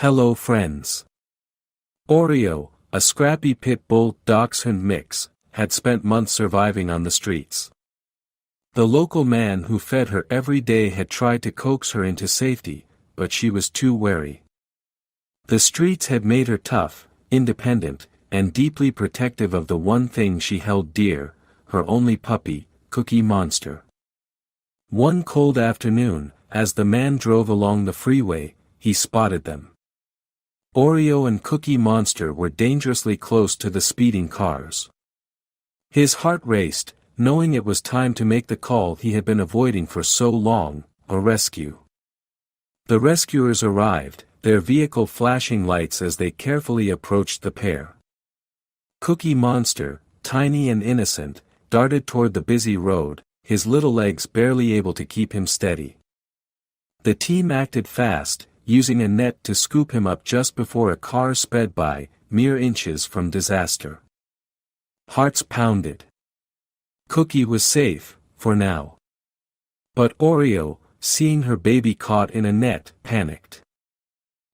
Hello friends. Oreo, a scrappy pit bull dachshund mix, had spent months surviving on the streets. The local man who fed her every day had tried to coax her into safety, but she was too wary. The streets had made her tough, independent, and deeply protective of the one thing she held dear, her only puppy, Cookie Monster. One cold afternoon, as the man drove along the freeway, he spotted them. Oreo and Cookie Monster were dangerously close to the speeding cars. His heart raced, knowing it was time to make the call he had been avoiding for so long, a rescue. The rescuers arrived, their vehicle flashing lights as they carefully approached the pair. Cookie Monster, tiny and innocent, darted toward the busy road, his little legs barely able to keep him steady. The team acted fast, using a net to scoop him up just before a car sped by, mere inches from disaster. Hearts pounded. Cookie was safe, for now. But Oreo, seeing her baby caught in a net, panicked.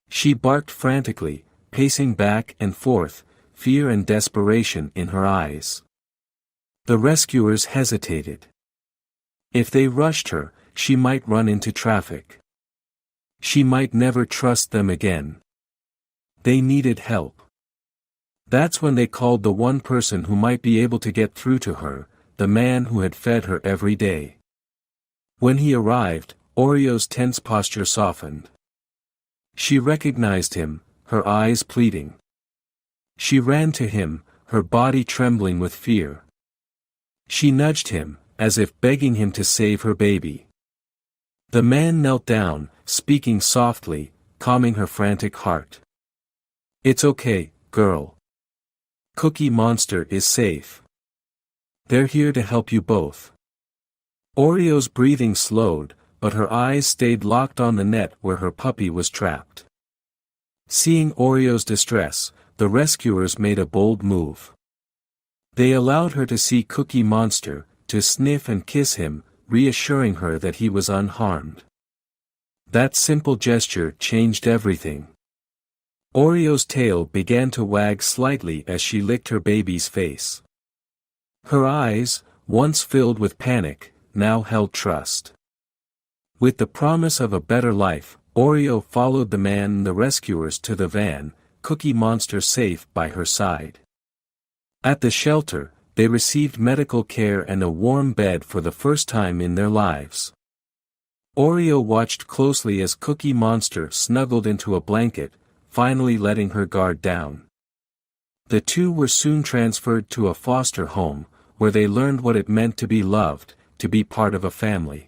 She barked frantically, pacing back and forth, fear and desperation in her eyes. The rescuers hesitated. If they rushed her, she might run into traffic. She might never trust them again. They needed help. That's when they called the one person who might be able to get through to her, the man who had fed her every day. When he arrived, Oreo's tense posture softened. She recognized him, her eyes pleading. She ran to him, her body trembling with fear. She nudged him, as if begging him to save her baby. The man knelt down, speaking softly, calming her frantic heart. "It's okay, girl. Cookie Monster is safe. They're here to help you both." Oreo's breathing slowed, but her eyes stayed locked on the net where her puppy was trapped. Seeing Oreo's distress, the rescuers made a bold move. They allowed her to see Cookie Monster, to sniff and kiss him, reassuring her that he was unharmed. That simple gesture changed everything. Oreo's tail began to wag slightly as she licked her baby's face. Her eyes, once filled with panic, now held trust. With the promise of a better life, Oreo followed the man and the rescuers to the van, Cookie Monster safe by her side. At the shelter, they received medical care and a warm bed for the first time in their lives. Oreo watched closely as Cookie Monster snuggled into a blanket, finally letting her guard down. The two were soon transferred to a foster home, where they learned what it meant to be loved, to be part of a family.